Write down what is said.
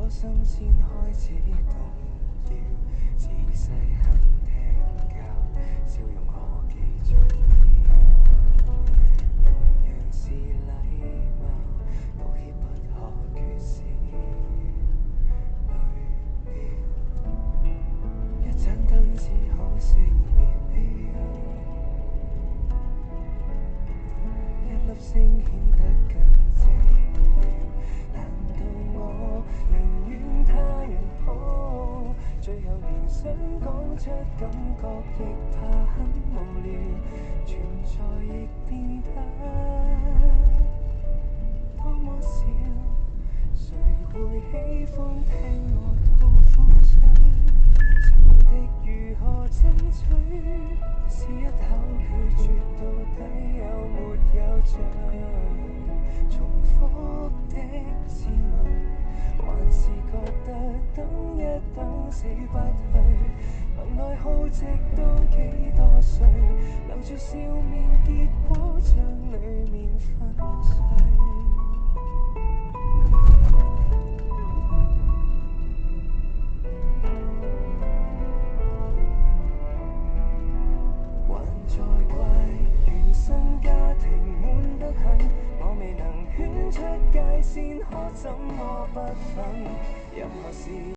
心先開始動搖，仔細肯聽教，笑容可幾重要，容讓是禮貌，道歉不可缺少。一盞燈只可惜滅了，一粒星顯得更寂寥。難道我寧願他人抱？最後連想講出感覺，亦怕很無聊，存在亦變得多麼少。誰會喜歡聽我吐苦水？情敵如何爭取？試一口拒絕到底有沒有罪？重複的自問，還是覺得等一等死不去。能耐耗直到幾多歲？留住笑面，結果將裡面粉碎。還在怪原生家庭悶得很，我未能圈出界線，可怎麼不忿？任何事